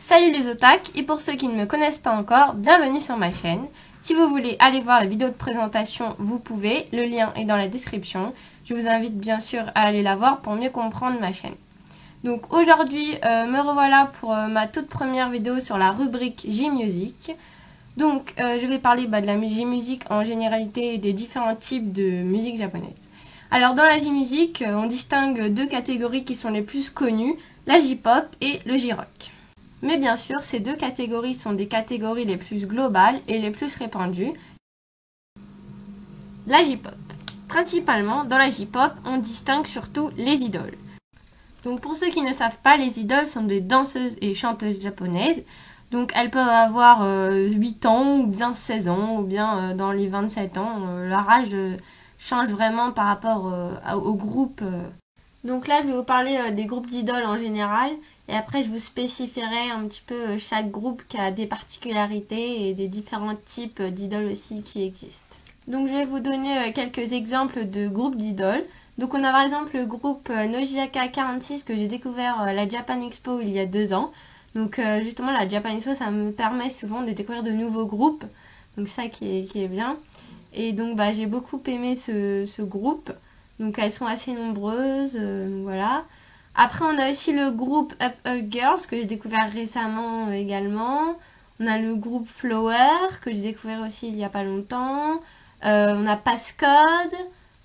Salut les otaks, et pour ceux qui ne me connaissent pas encore, bienvenue sur ma chaîne. Si vous voulez aller voir la vidéo de présentation, vous pouvez, le lien est dans la description. Je vous invite bien sûr à aller la voir pour mieux comprendre ma chaîne. Donc aujourd'hui, me revoilà pour ma toute première vidéo sur la rubrique J-Music. Donc je vais parler de la J-Music en généralité et des différents types de musique japonaise. Alors dans la J-Music, on distingue deux catégories qui sont les plus connues, la J-Pop et le J-Rock. Mais bien sûr, ces deux catégories sont des catégories les plus globales et les plus répandues. La J-Pop. Principalement, dans la J-Pop, on distingue surtout les idoles. Donc pour ceux qui ne savent pas, les idoles sont des danseuses et chanteuses japonaises. Donc elles peuvent avoir 8 ans ou bien 16 ans ou bien dans les 27 ans. Leur âge change vraiment par rapport au groupe. Donc là, je vais vous parler des groupes d'idoles en général. Et après, je vous spécifierai un petit peu chaque groupe qui a des particularités et des différents types d'idoles aussi qui existent. Donc je vais vous donner quelques exemples de groupes d'idoles. Donc on a par exemple le groupe Nogizaka 46 que j'ai découvert à la Japan Expo il y a 2 ans. Donc justement la Japan Expo, ça me permet souvent de découvrir de nouveaux groupes. Donc ça qui est bien. Et donc j'ai beaucoup aimé ce groupe. Donc elles sont assez nombreuses, voilà. Après, on a aussi le groupe Up Up Girls que j'ai découvert récemment également. On a le groupe Flower que j'ai découvert aussi il n'y a pas longtemps. On a Passcode,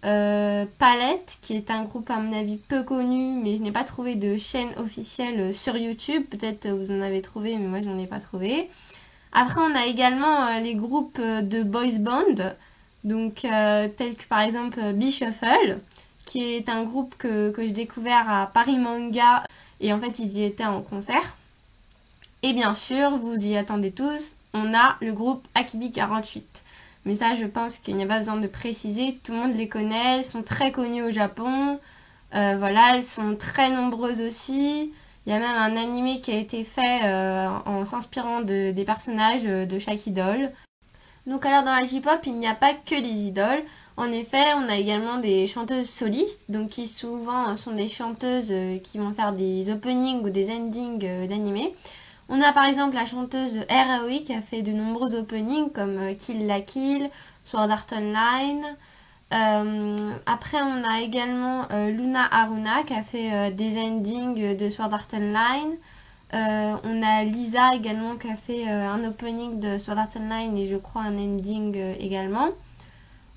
Palette qui est un groupe à mon avis peu connu, mais je n'ai pas trouvé de chaîne officielle sur YouTube. Peut-être vous en avez trouvé, mais moi je n'en ai pas trouvé. Après, on a également les groupes de boys band, donc tels que par exemple B-Shuffle, qui est un groupe que j'ai découvert à Paris Manga, et en fait ils y étaient en concert. Et bien sûr, vous y attendez tous, on a le groupe Akibi 48. Mais ça, je pense qu'il n'y a pas besoin de préciser, tout le monde les connaît, elles sont très connues au Japon. Voilà, elles sont très nombreuses aussi. Il y a même un animé qui a été fait en s'inspirant des personnages de chaque idole. Donc alors dans la J-pop, il n'y a pas que les idoles. En effet, on a également des chanteuses solistes, donc qui souvent sont des chanteuses qui vont faire des openings ou des endings d'animés. On a par exemple la chanteuse RAOI qui a fait de nombreux openings comme Kill la Kill, Sword Art Online. Après, on a également Luna Haruna qui a fait des endings de Sword Art Online. On a Lisa également qui a fait un opening de Sword Art Online et je crois un ending également.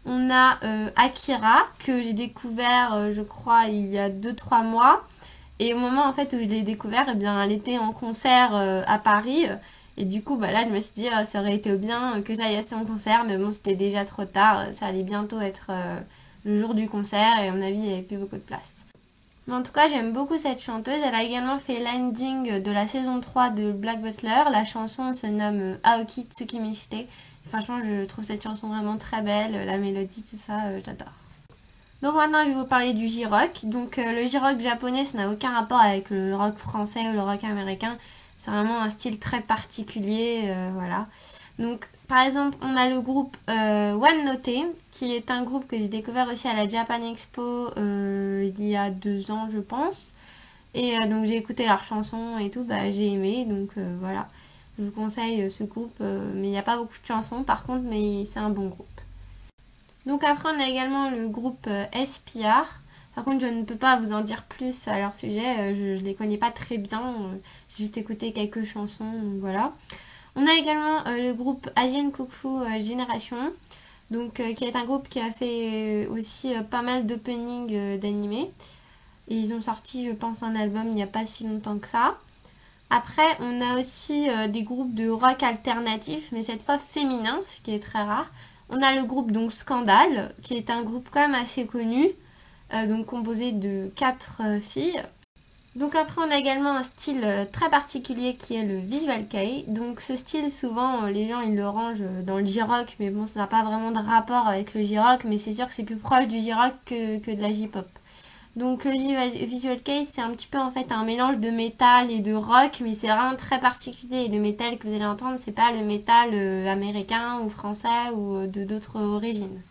On a Akira que j'ai découvert je crois il y a 2-3 mois. Et au moment en fait où je l'ai découvert, eh bien, elle était en concert à Paris. Et du coup là je me suis dit ça aurait été bien que j'aille à son concert. Mais bon, c'était déjà trop tard. Ça allait bientôt être le jour du concert et à mon avis il n'y avait plus beaucoup de place. Mais en tout cas, j'aime beaucoup cette chanteuse. Elle a également fait l'ending de la saison 3 de Black Butler. La chanson se nomme Aoki Tsukimishite. Franchement, je trouve cette chanson vraiment très belle. La mélodie, tout ça, j'adore. Donc maintenant, je vais vous parler du J-Rock. Donc le J-Rock japonais, ça n'a aucun rapport avec le rock français ou le rock américain. C'est vraiment un style très particulier, voilà. Donc par exemple, on a le groupe One Note, qui est un groupe que j'ai découvert aussi à la Japan Expo il y a 2 ans, je pense. Et donc j'ai écouté leurs chansons et tout, j'ai aimé, donc voilà. Je vous conseille ce groupe, mais il n'y a pas beaucoup de chansons par contre, mais c'est un bon groupe. Donc après, on a également le groupe SPR. Par contre, je ne peux pas vous en dire plus à leur sujet, je ne les connais pas très bien, j'ai juste écouté quelques chansons, donc voilà. On a également le groupe Asian Kung Fu Generation, donc, qui est un groupe qui a fait aussi pas mal d'openings d'animés. Et ils ont sorti, je pense, un album il n'y a pas si longtemps que ça. Après, on a aussi des groupes de rock alternatif, mais cette fois féminin, ce qui est très rare. On a le groupe donc Scandale, qui est un groupe quand même assez connu, donc composé de 4 filles. Donc après, on a également un style très particulier qui est le Visual Kei. Donc ce style, souvent, les gens ils le rangent dans le J-Rock, mais bon, ça n'a pas vraiment de rapport avec le J-Rock, mais c'est sûr que c'est plus proche du J-Rock que de la J-Pop. Donc le Visual Kei, c'est un petit peu en fait un mélange de métal et de rock, mais c'est vraiment très particulier. Et le métal que vous allez entendre, c'est pas le métal américain ou français ou de d'autres origines.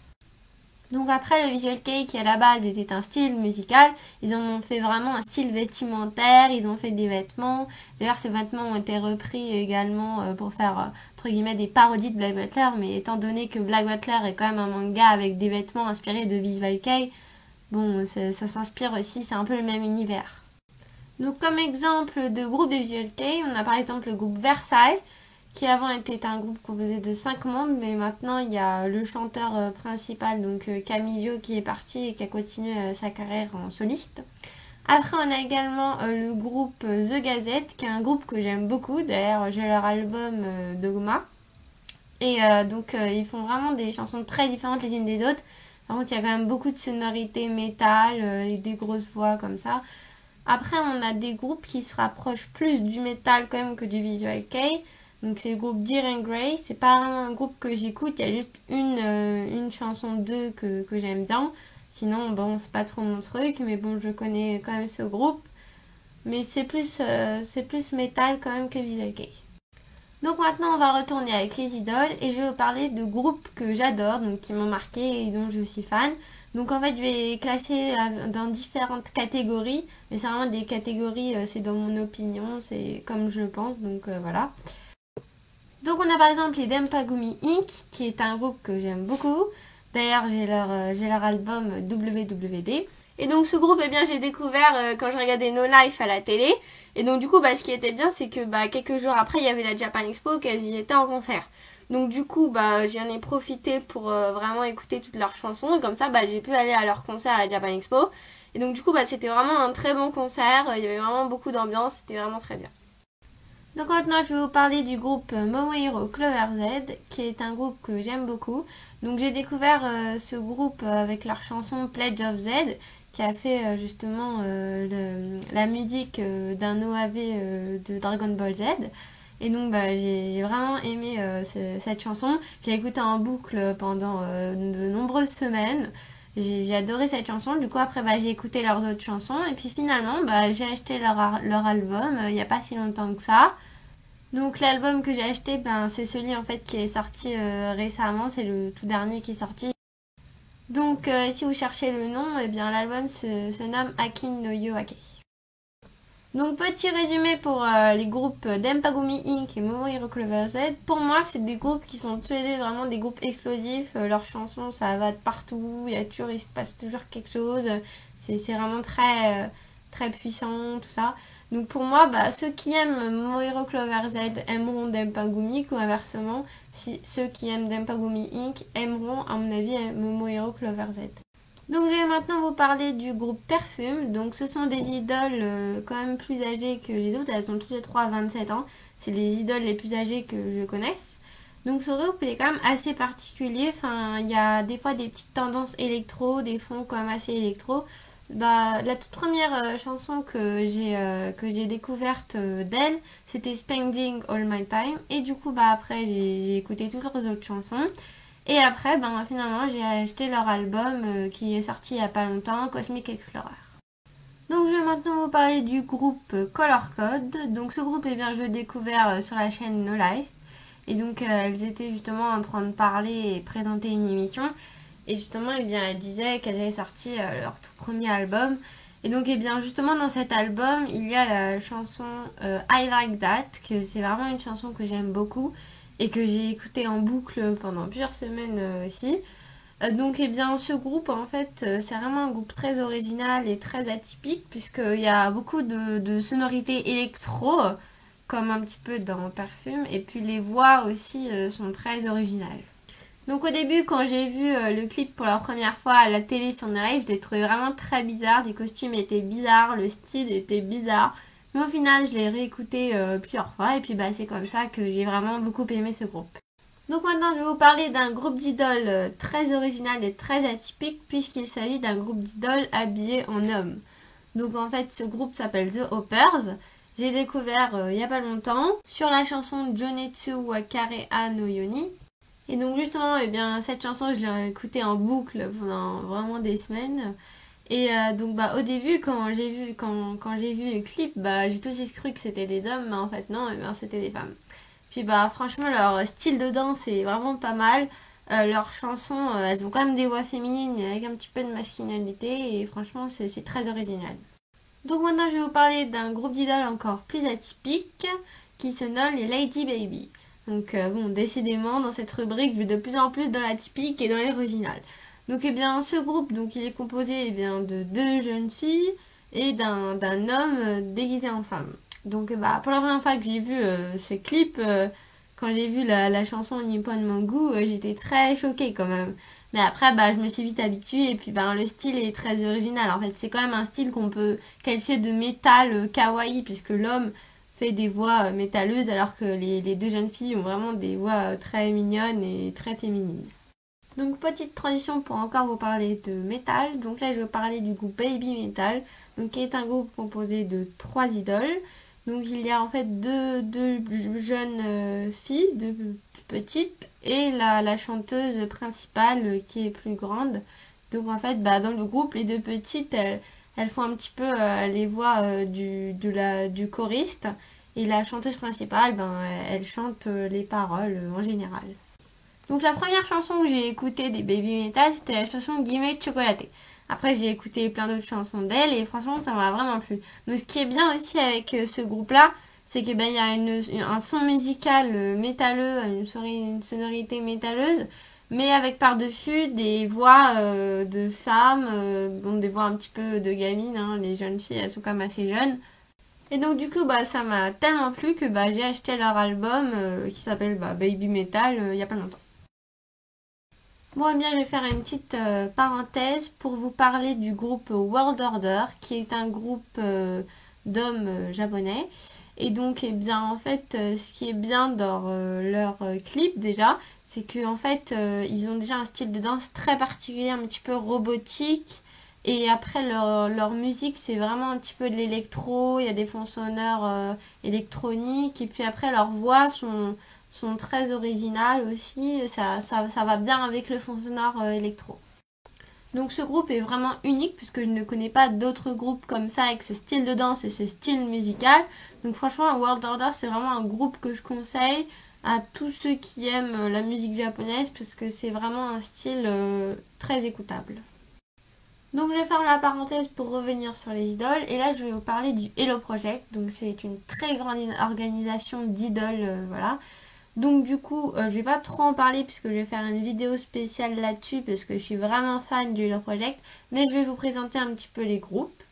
Donc après le visual kei qui à la base était un style musical, ils en ont fait vraiment un style vestimentaire, ils ont fait des vêtements. D'ailleurs ces vêtements ont été repris également pour faire entre guillemets des parodies de Black Butler, mais étant donné que Black Butler est quand même un manga avec des vêtements inspirés de visual kei, bon ça s'inspire aussi, c'est un peu le même univers. Donc comme exemple de groupe de visual kei, on a par exemple le groupe Versailles, qui avant était un groupe composé de 5 membres, mais maintenant il y a le chanteur principal, donc Camillo, qui est parti et qui a continué sa carrière en soliste. Après on a également le groupe The Gazette, qui est un groupe que j'aime beaucoup, d'ailleurs j'ai leur album Dogma. Et donc ils font vraiment des chansons très différentes les unes des autres. Par contre il y a quand même beaucoup de sonorités métal et des grosses voix comme ça. Après on a des groupes qui se rapprochent plus du métal quand même que du visual kei. Donc c'est le groupe Dear and Grey, c'est pas vraiment un groupe que j'écoute, il y a juste une chanson d'eux que j'aime bien. Sinon bon c'est pas trop mon truc, mais bon je connais quand même ce groupe. Mais c'est plus métal quand même que visual kei. Donc maintenant on va retourner avec les idoles et je vais vous parler de groupes que j'adore, donc qui m'ont marqué et dont je suis fan. Donc en fait je vais les classer dans différentes catégories, mais c'est vraiment des catégories, c'est dans mon opinion, c'est comme je le pense, donc voilà. Donc on a par exemple les Dempagumi Inc, qui est un groupe que j'aime beaucoup. D'ailleurs j'ai leur album WWD. Et donc ce groupe, eh bien j'ai découvert quand je regardais No Life à la télé. Et donc du coup ce qui était bien c'est que quelques jours après il y avait la Japan Expo, qu'elles y étaient en concert. Donc du coup j'en ai profité pour vraiment écouter toutes leurs chansons. Et comme ça j'ai pu aller à leur concert à la Japan Expo. Et donc du coup c'était vraiment un très bon concert. Il y avait vraiment beaucoup d'ambiance, c'était vraiment très bien. Donc maintenant je vais vous parler du groupe Momohiro Clover Z, qui est un groupe que j'aime beaucoup. Donc j'ai découvert ce groupe avec leur chanson Pledge of Z, qui a fait justement la musique d'un OAV de Dragon Ball Z. Et donc j'ai vraiment aimé cette chanson. J'ai écouté en boucle pendant de nombreuses semaines. J'ai adoré cette chanson. Du coup après j'ai écouté leurs autres chansons. Et puis finalement j'ai acheté leur album il n'y a pas si longtemps que ça. Donc l'album que j'ai acheté, c'est celui en fait qui est sorti récemment. C'est le tout dernier qui est sorti. Donc si vous cherchez le nom, eh bien l'album se nomme Akin no Yoake. Donc petit résumé pour les groupes Dempagumi Inc et Momohiro Clover Z. Pour moi c'est des groupes qui sont tous les deux vraiment des groupes explosifs. Leurs chansons ça va de partout, il se passe toujours quelque chose. C'est vraiment très puissant tout ça. Donc pour moi ceux qui aiment Momohiro Clover Z aimeront Dempagumi, ou inversement ceux qui aiment Dempagumi Inc aimeront à mon avis Momohiro Clover Z. Donc je vais maintenant vous parler du groupe Perfume. Donc ce sont des idoles quand même plus âgées que les autres. Elles ont toutes les trois 27 ans. C'est les idoles les plus âgées que je connaisse. Donc ce groupe il est quand même assez particulier. Enfin il y a des fois des petites tendances électro, des fonds quand même assez électro. La toute première chanson que j'ai découverte d'elle, c'était Spending All My Time. Et du coup après j'ai écouté toutes leurs autres chansons. Et après, finalement, j'ai acheté leur album qui est sorti il n'y a pas longtemps, Cosmic Explorer. Donc je vais maintenant vous parler du groupe Color Code. Donc ce groupe, je l'ai découvert sur la chaîne No Life. Et donc elles étaient justement en train de parler et présenter une émission. Et justement, elles disaient qu'elles avaient sorti leur tout premier album. Et donc justement dans cet album, il y a la chanson I Like That, que c'est vraiment une chanson que j'aime beaucoup et que j'ai écouté en boucle pendant plusieurs semaines aussi. Donc ce groupe en fait c'est vraiment un groupe très original et très atypique, puisqu'il y a beaucoup de sonorités électro comme un petit peu dans Perfume, et puis les voix aussi sont très originales. Donc au début quand j'ai vu le clip pour la première fois à la télé sur No Life, je l'ai trouvé vraiment très bizarre, les costumes étaient bizarres, le style était bizarre. Mais au final, je l'ai réécouté plusieurs fois et puis c'est comme ça que j'ai vraiment beaucoup aimé ce groupe. Donc maintenant, je vais vous parler d'un groupe d'idoles très original et très atypique, puisqu'il s'agit d'un groupe d'idoles habillés en homme. Donc en fait, ce groupe s'appelle The Hoppers. J'ai découvert il n'y a pas longtemps sur la chanson Jonetsu Wakare no Yoni. Et donc justement, cette chanson, je l'ai écoutée en boucle pendant vraiment des semaines. Et donc au début quand j'ai vu le clip, j'ai tout de suite cru que c'était des hommes, mais en fait non, c'était des femmes. Puis franchement leur style de danse est vraiment pas mal. leurs chansons, elles ont quand même des voix féminines mais avec un petit peu de masculinité et franchement c'est très original. Donc maintenant je vais vous parler d'un groupe d'idoles encore plus atypique qui se nomme les Lady Baby. Donc bon, décidément dans cette rubrique je vais de plus en plus dans l'atypique et dans l'original. Donc eh bien ce groupe donc il est composé de 2 jeunes filles et d'un homme déguisé en femme. Donc pour la première fois que j'ai vu ce clip, quand j'ai vu la chanson Nippon Mangu, j'étais très choquée quand même. Mais après, je me suis vite habituée et puis le style est très original. En fait, c'est quand même un style qu'on peut qualifier de métal kawaii puisque l'homme fait des voix métalleuses alors que les 2 jeunes filles ont vraiment des voix très mignonnes et très féminines. Donc petite transition pour encore vous parler de métal. Donc là je vais vous parler du groupe Baby Metal, donc qui est un groupe composé de 3 idoles. Donc il y a en fait deux jeunes filles, 2 petites, et la chanteuse principale qui est plus grande. Donc en fait dans le groupe les 2 petites elles font un petit peu les voix du choriste. Et la chanteuse principale elle chante les paroles en général. Donc la première chanson que j'ai écoutée des Baby Metal, c'était la chanson Guillemets de chocolaté. Après j'ai écouté plein d'autres chansons d'elle et franchement ça m'a vraiment plu. Donc ce qui est bien aussi avec ce groupe-là, c'est qu'il y a un fond musical métalleux, une sonorité métalleuse, mais avec par-dessus des voix de femmes, des voix un petit peu de gamines, hein. Les jeunes filles elles sont quand même assez jeunes. Et donc du coup ça m'a tellement plu que j'ai acheté leur album qui s'appelle Baby Metal il y a pas longtemps. Bon, eh bien, je vais faire une petite parenthèse pour vous parler du groupe World Order, qui est un groupe d'hommes japonais. Et donc, eh bien, en fait, ce qui est bien dans leur clip déjà, c'est qu'en fait, ils ont déjà un style de danse très particulier, un petit peu robotique. Et après, leur musique, c'est vraiment un petit peu de l'électro, il y a des fonds sonores électroniques. Et puis après, leurs voix sont très originales aussi, ça va bien avec le fond sonore électro. Donc ce groupe est vraiment unique puisque je ne connais pas d'autres groupes comme ça avec ce style de danse et ce style musical. Donc franchement World Order c'est vraiment un groupe que je conseille à tous ceux qui aiment la musique japonaise parce que c'est vraiment un style très écoutable. Donc je ferme la parenthèse pour revenir sur les idoles et là je vais vous parler du Hello Project. Donc c'est une très grande organisation d'idoles, voilà. Donc du coup, je vais pas trop en parler puisque je vais faire une vidéo spéciale là-dessus parce que je suis vraiment fan du Hello Project. Mais je vais vous présenter un petit peu les groupes.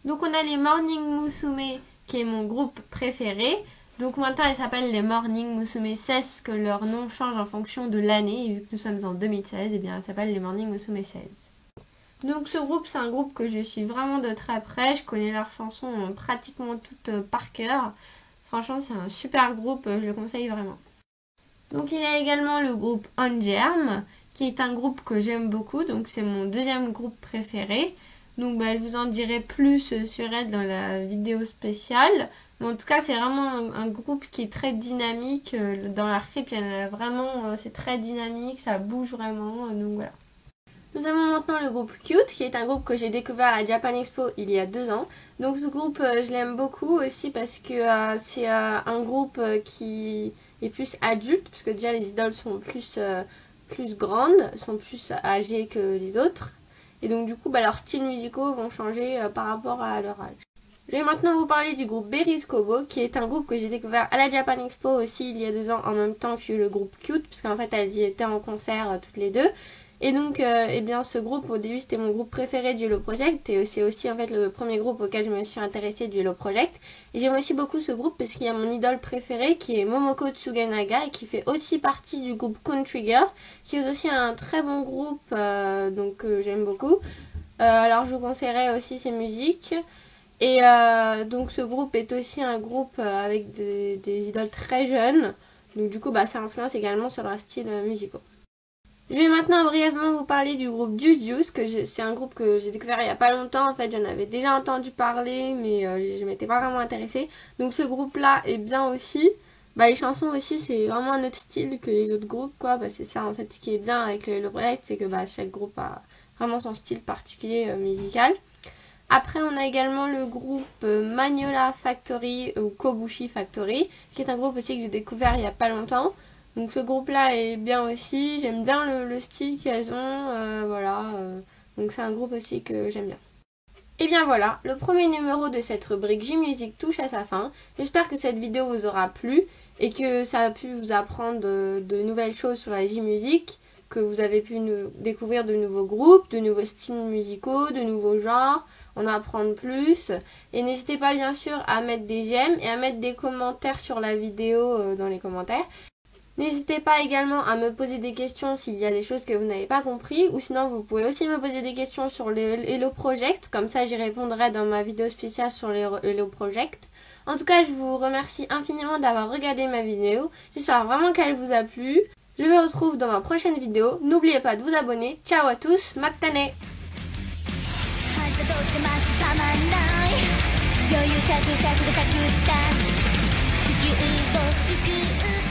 Donc on a les Morning Musume qui est mon groupe préféré. Donc maintenant elles s'appellent les Morning Musume 16 parce que leur nom change en fonction de l'année. Et vu que nous sommes en 2016, eh bien elles s'appellent les Morning Musume 16. Donc ce groupe, c'est un groupe que je suis vraiment de très près. Je connais leurs chansons pratiquement toutes par cœur. Franchement, c'est un super groupe, je le conseille vraiment. Donc il y a également le groupe On-Germ, qui est un groupe que j'aime beaucoup. Donc c'est mon 2e groupe préféré. Donc je vous en dirai plus sur elle dans la vidéo spéciale. Mais en tout cas, c'est vraiment un groupe qui est très dynamique. Dans leur clip, il y en a vraiment, c'est très dynamique, ça bouge vraiment. Donc voilà. Nous avons maintenant le groupe Cute, qui est un groupe que j'ai découvert à la Japan Expo il y a 2 ans. Donc ce groupe, je l'aime beaucoup aussi parce que c'est un groupe qui est plus adulte, parce que déjà les idoles sont plus grandes, sont plus âgées que les autres. Et donc du coup, leurs styles musicaux vont changer par rapport à leur âge. Je vais maintenant vous parler du groupe Berry's Kobo, qui est un groupe que j'ai découvert à la Japan Expo aussi il y a 2 ans, en même temps que le groupe Cute, parce qu'en fait elles y étaient en concert toutes les deux. Et donc, eh bien, ce groupe, au début, c'était mon groupe préféré du Hello Project. Et c'est aussi, en fait, le premier groupe auquel je me suis intéressée du Hello Project. Et j'aime aussi beaucoup ce groupe parce qu'il y a mon idole préférée qui est Momoko Tsugenaga et qui fait aussi partie du groupe Country Girls, qui est aussi un très bon groupe, donc j'aime beaucoup. Alors, je vous conseillerais aussi ses musiques. Et donc, ce groupe est aussi un groupe avec des idoles très jeunes. Donc, du coup, ça influence également sur leur style musical. Je vais maintenant brièvement vous parler du groupe Juice, que c'est un groupe que j'ai découvert il n'y a pas longtemps. En fait, j'en avais déjà entendu parler, mais je m'étais pas vraiment intéressée. Donc ce groupe-là est bien aussi. Les chansons aussi, c'est vraiment un autre style que les autres groupes, quoi. C'est ça, en fait, ce qui est bien avec le project, c'est que chaque groupe a vraiment son style particulier musical. Après, on a également le groupe Magnolia Factory ou Kobushi Factory, qui est un groupe aussi que j'ai découvert il n'y a pas longtemps. Donc ce groupe-là est bien aussi, j'aime bien le style qu'elles ont, voilà. Donc c'est un groupe aussi que j'aime bien. Et bien voilà, le premier numéro de cette rubrique J-Music touche à sa fin. J'espère que cette vidéo vous aura plu et que ça a pu vous apprendre de nouvelles choses sur la J-Music, que vous avez pu découvrir de nouveaux groupes, de nouveaux styles musicaux, de nouveaux genres, en apprendre plus. Et n'hésitez pas bien sûr à mettre des j'aime et à mettre des commentaires sur la vidéo dans les commentaires. N'hésitez pas également à me poser des questions s'il y a des choses que vous n'avez pas compris, ou sinon vous pouvez aussi me poser des questions sur le Hello Project, comme ça j'y répondrai dans ma vidéo spéciale sur le Hello Project. En tout cas, je vous remercie infiniment d'avoir regardé ma vidéo, j'espère vraiment qu'elle vous a plu. Je vous retrouve dans ma prochaine vidéo, n'oubliez pas de vous abonner, ciao à tous, matane! 地球を救う